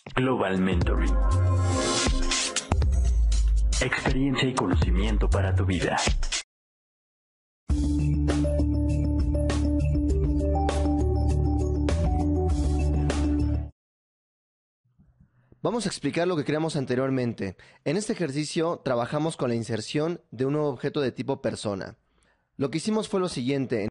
Global Mentoring. Experiencia y conocimiento para tu vida. Vamos a explicar lo que creamos anteriormente. En este ejercicio trabajamos con la inserción de un nuevo objeto de tipo persona. Lo que hicimos fue lo siguiente.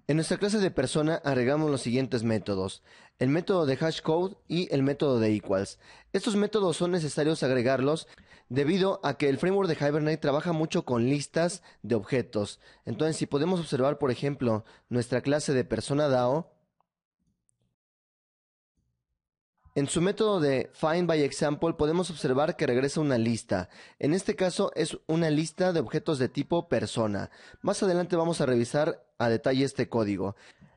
En nuestra clase de persona agregamos los siguientes métodos: el método de hashcode y el método de equals. Estos métodos son necesarios agregarlos debido a que el framework de Hibernate trabaja mucho con listas de objetos. Entonces, si podemos observar, por ejemplo, nuestra clase de persona DAO, en su método de findByExample podemos observar que regresa una lista. En este caso es una lista de objetos de tipo persona. Más adelante vamos a revisar a detalle este código.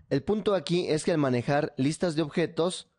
El punto aquí es que al manejar listas de objetos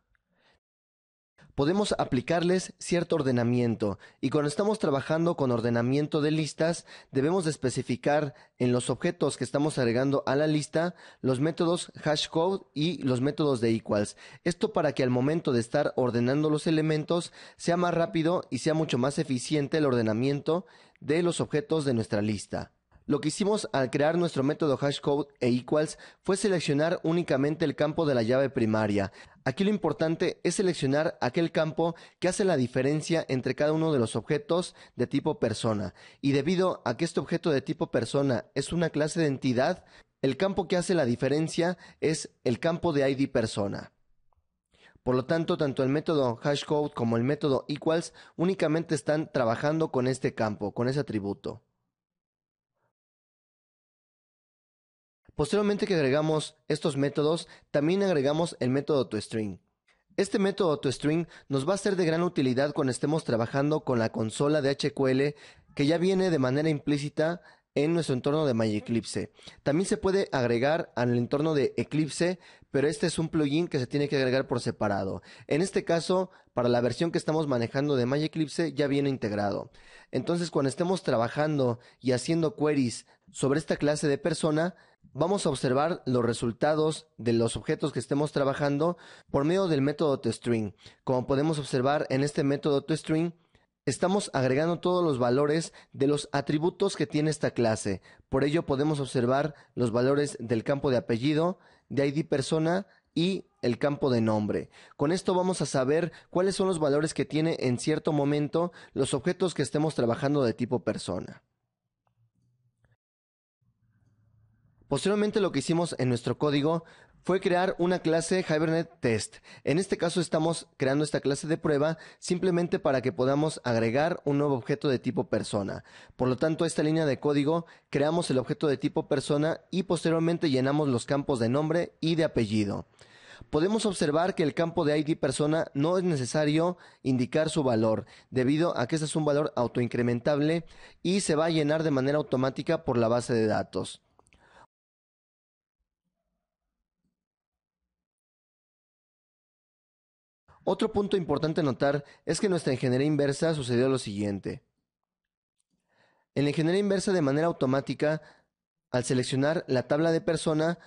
podemos aplicarles cierto ordenamiento, y cuando estamos trabajando con ordenamiento de listas debemos de especificar en los objetos que estamos agregando a la lista los métodos hashcode y los métodos de equals. Esto para que al momento de estar ordenando los elementos sea más rápido y sea mucho más eficiente el ordenamiento de los objetos de nuestra lista. Lo que hicimos al crear nuestro método hashcode e equals fue seleccionar únicamente el campo de la llave primaria. Aquí lo importante es seleccionar aquel campo que hace la diferencia entre cada uno de los objetos de tipo persona. Y debido a que este objeto de tipo persona es una clase de entidad, el campo que hace la diferencia es el campo de ID persona. Por lo tanto, tanto el método hashcode como el método equals únicamente están trabajando con este campo, con ese atributo. Posteriormente que agregamos estos métodos, también agregamos el método toString. Este método toString nos va a ser de gran utilidad cuando estemos trabajando con la consola de HQL que ya viene de manera implícita en nuestro entorno de MyEclipse. También se puede agregar al entorno de Eclipse, pero este es un plugin que se tiene que agregar por separado. En este caso, para la versión que estamos manejando de MyEclipse ya viene integrado. Entonces, cuando estemos trabajando y haciendo queries sobre esta clase de persona, vamos a observar los resultados de los objetos que estemos trabajando por medio del método toString. Como podemos observar en este método toString, estamos agregando todos los valores de los atributos que tiene esta clase. Por ello podemos observar los valores del campo de apellido, de ID persona y el campo de nombre. Con esto vamos a saber cuáles son los valores que tiene en cierto momento los objetos que estemos trabajando de tipo persona. Posteriormente lo que hicimos en nuestro código fue crear una clase Hibernate Test. En este caso estamos creando esta clase de prueba simplemente para que podamos agregar un nuevo objeto de tipo persona. Por lo tanto, esta línea de código creamos el objeto de tipo persona y posteriormente llenamos los campos de nombre y de apellido. Podemos observar que el campo de ID persona no es necesario indicar su valor, debido a que este es un valor autoincrementable y se va a llenar de manera automática por la base de datos. Otro punto importante a notar es que en nuestra ingeniería inversa sucedió lo siguiente. En la ingeniería inversa, de manera automática, al seleccionar la tabla de persona,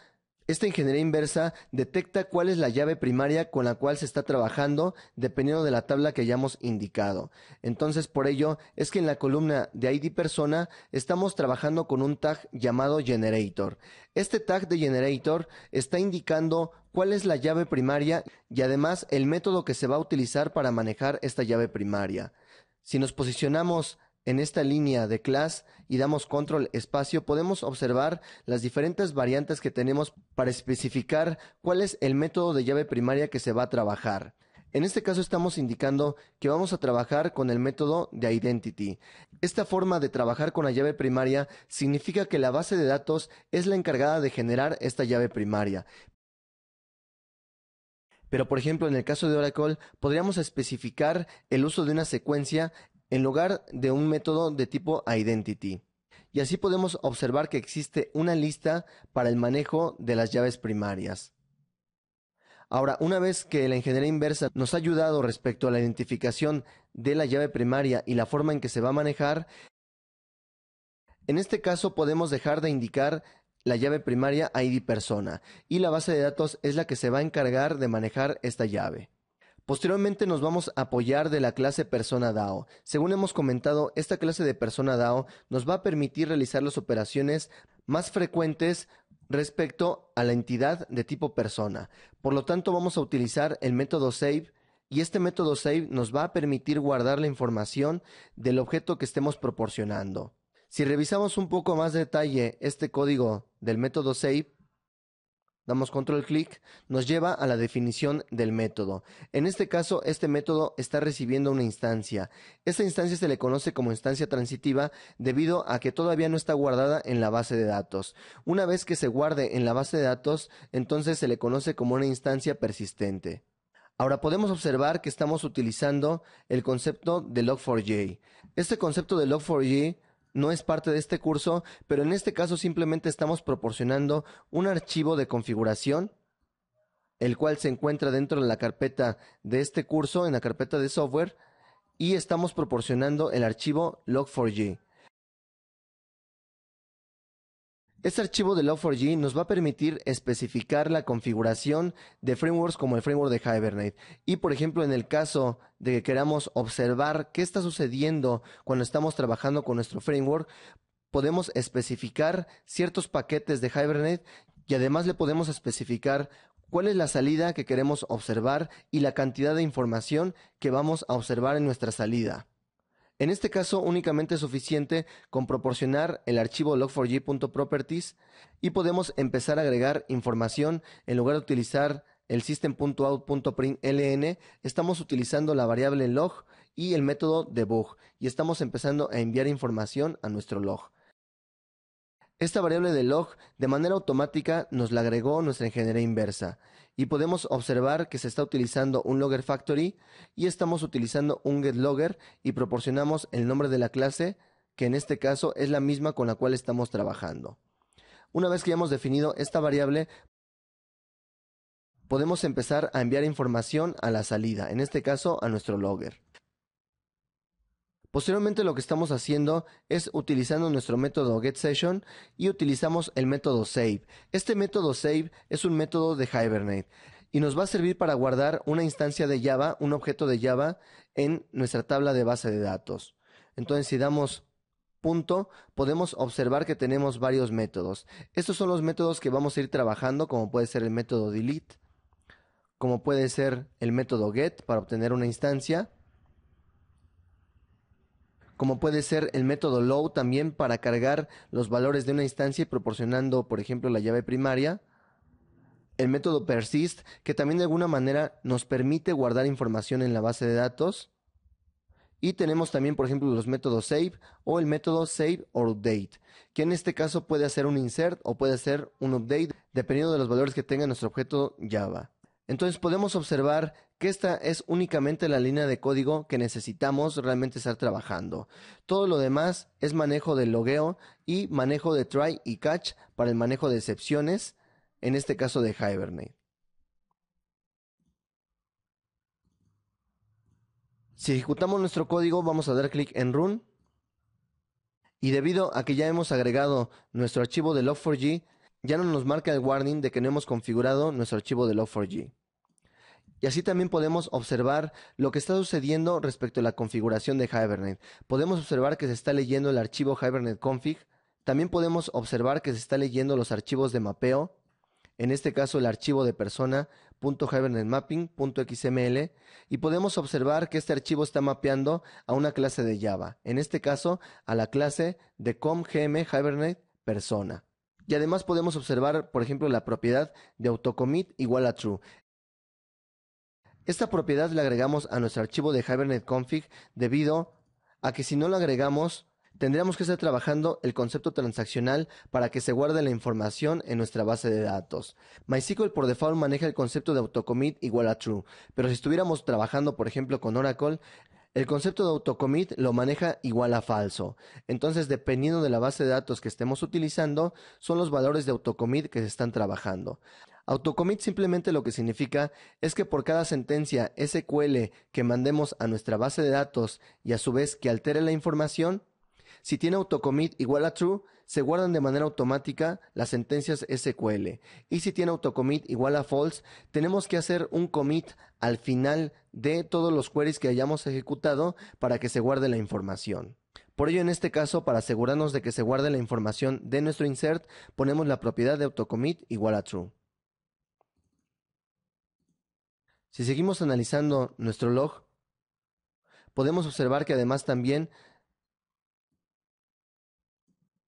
esta ingeniería inversa detecta cuál es la llave primaria con la cual se está trabajando dependiendo de la tabla que hayamos indicado. Entonces, por ello es que en la columna de ID persona estamos trabajando con un tag llamado generator. Este tag de generator está indicando cuál es la llave primaria y además el método que se va a utilizar para manejar esta llave primaria. Si nos posicionamos en esta línea de class y damos control espacio, podemos observar las diferentes variantes que tenemos para especificar cuál es el método de llave primaria que se va a trabajar. En este caso estamos indicando que vamos a trabajar con el método de identity. Esta forma de trabajar con la llave primaria significa que la base de datos es la encargada de generar esta llave primaria. Pero por ejemplo, en el caso de Oracle, podríamos especificar el uso de una secuencia en lugar de un método de tipo identity. Y así podemos observar que existe una lista para el manejo de las llaves primarias. Ahora, una vez que la ingeniería inversa nos ha ayudado respecto a la identificación de la llave primaria y la forma en que se va a manejar, en este caso podemos dejar de indicar la llave primaria ID persona y la base de datos es la que se va a encargar de manejar esta llave. Posteriormente nos vamos a apoyar de la clase persona DAO. Según hemos comentado, esta clase de persona DAO nos va a permitir realizar las operaciones más frecuentes respecto a la entidad de tipo persona. Por lo tanto, vamos a utilizar el método save y este método save nos va a permitir guardar la información del objeto que estemos proporcionando. Si revisamos un poco más de detalle este código del método save, damos control clic, nos lleva a la definición del método. En este caso, este método está recibiendo una instancia. Esta instancia se le conoce como instancia transitiva debido a que todavía no está guardada en la base de datos. Una vez que se guarde en la base de datos, entonces se le conoce como una instancia persistente. Ahora podemos observar que estamos utilizando el concepto de log4j. Este concepto de log4j no es parte de este curso, pero en este caso simplemente estamos proporcionando un archivo de configuración, el cual se encuentra dentro de la carpeta de este curso, en la carpeta de software, y estamos proporcionando el archivo log4j. Este archivo de log4j nos va a permitir especificar la configuración de frameworks como el framework de Hibernate. Y por ejemplo, en el caso de que queramos observar qué está sucediendo cuando estamos trabajando con nuestro framework, podemos especificar ciertos paquetes de Hibernate y además le podemos especificar cuál es la salida que queremos observar y la cantidad de información que vamos a observar en nuestra salida. En este caso únicamente es suficiente con proporcionar el archivo log4j.properties y podemos empezar a agregar información. En lugar de utilizar el system.out.println, estamos utilizando la variable log y el método debug y estamos empezando a enviar información a nuestro log. Esta variable de log de manera automática nos la agregó nuestra ingeniería inversa y podemos observar que se está utilizando un logger factory y estamos utilizando un getLogger y proporcionamos el nombre de la clase, que en este caso es la misma con la cual estamos trabajando. Una vez que ya hemos definido esta variable, podemos empezar a enviar información a la salida, en este caso a nuestro logger. Posteriormente lo que estamos haciendo es utilizando nuestro método getSession y utilizamos el método save. Este método save es un método de Hibernate y nos va a servir para guardar una instancia de Java, un objeto de Java en nuestra tabla de base de datos. Entonces si damos punto, podemos observar que tenemos varios métodos. Estos son los métodos que vamos a ir trabajando, como puede ser el método delete, como puede ser el método get para obtener una instancia, como puede ser el método load también para cargar los valores de una instancia y proporcionando, por ejemplo, la llave primaria. El método persist, que también de alguna manera nos permite guardar información en la base de datos. Y tenemos también, por ejemplo, los métodos save o el método save or update, que en este caso puede hacer un insert o puede hacer un update, dependiendo de los valores que tenga nuestro objeto Java. Entonces podemos observar que esta es únicamente la línea de código que necesitamos realmente estar trabajando. Todo lo demás es manejo del logueo y manejo de try y catch para el manejo de excepciones, en este caso de Hibernate. Si ejecutamos nuestro código, vamos a dar clic en Run. Y debido a que ya hemos agregado nuestro archivo de log4j, ya no nos marca el warning de que no hemos configurado nuestro archivo de log4j. Y así también podemos observar lo que está sucediendo respecto a la configuración de Hibernate. Podemos observar que se está leyendo el archivo Hibernate config. También podemos observar que se está leyendo los archivos de mapeo. En este caso el archivo de persona.hibernatemapping.xml y podemos observar que este archivo está mapeando a una clase de Java, en este caso a la clase de com.gm Hibernate persona. Y además podemos observar, por ejemplo, la propiedad de autocommit igual a true. Esta propiedad la agregamos a nuestro archivo de Hibernate config debido a que si no lo agregamos, tendríamos que estar trabajando el concepto transaccional para que se guarde la información en nuestra base de datos. MySQL por default maneja el concepto de autocommit igual a true, pero si estuviéramos trabajando, por ejemplo, con Oracle, el concepto de autocommit lo maneja igual a falso. Entonces, dependiendo de la base de datos que estemos utilizando, son los valores de autocommit que se están trabajando. Autocommit simplemente lo que significa es que por cada sentencia SQL que mandemos a nuestra base de datos y a su vez que altere la información, Si tiene autocommit igual a true, se guardan de manera automática las sentencias SQL. Y si tiene autocommit igual a false, tenemos que hacer un commit al final de todos los queries que hayamos ejecutado para que se guarde la información. Por ello, en este caso, para asegurarnos de que se guarde la información de nuestro insert, ponemos la propiedad de autocommit igual a true. Si seguimos analizando nuestro log, podemos observar que además también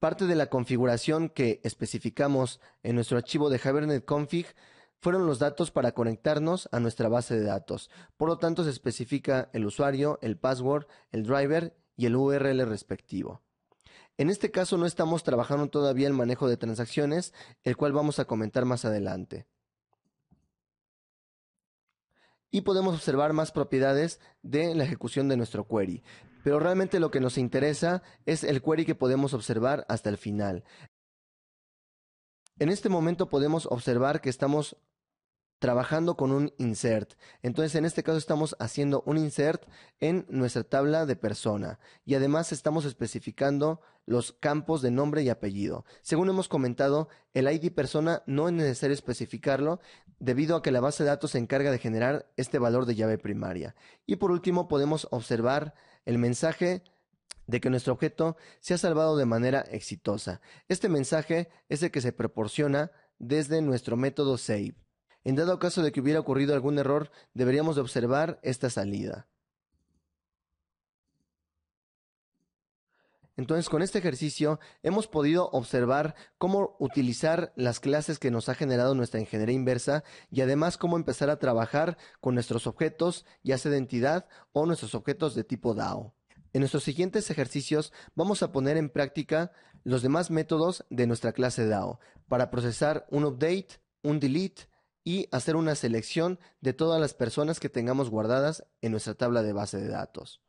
parte de la configuración que especificamos en nuestro archivo de Hibernate config fueron los datos para conectarnos a nuestra base de datos. Por lo tanto, se especifica el usuario, el password, el driver y el URL respectivo. En este caso no estamos trabajando todavía el manejo de transacciones, el cual vamos a comentar más adelante. Y podemos observar más propiedades de la ejecución de nuestro query. Pero realmente lo que nos interesa es el query que podemos observar hasta el final. En este momento podemos observar que estamos trabajando con un insert. Entonces, en este caso estamos haciendo un insert en nuestra tabla de persona y además estamos especificando los campos de nombre y apellido. Según hemos comentado, el ID persona no es necesario especificarlo debido a que la base de datos se encarga de generar este valor de llave primaria. Y por último, podemos observar el mensaje de que nuestro objeto se ha salvado de manera exitosa. Este mensaje es el que se proporciona desde nuestro método save. En dado caso de que hubiera ocurrido algún error, deberíamos de observar esta salida. Entonces, con este ejercicio hemos podido observar cómo utilizar las clases que nos ha generado nuestra ingeniería inversa y además cómo empezar a trabajar con nuestros objetos, ya sea de entidad o nuestros objetos de tipo DAO. En nuestros siguientes ejercicios vamos a poner en práctica los demás métodos de nuestra clase DAO para procesar un update, un delete y hacer una selección de todas las personas que tengamos guardadas en nuestra tabla de base de datos.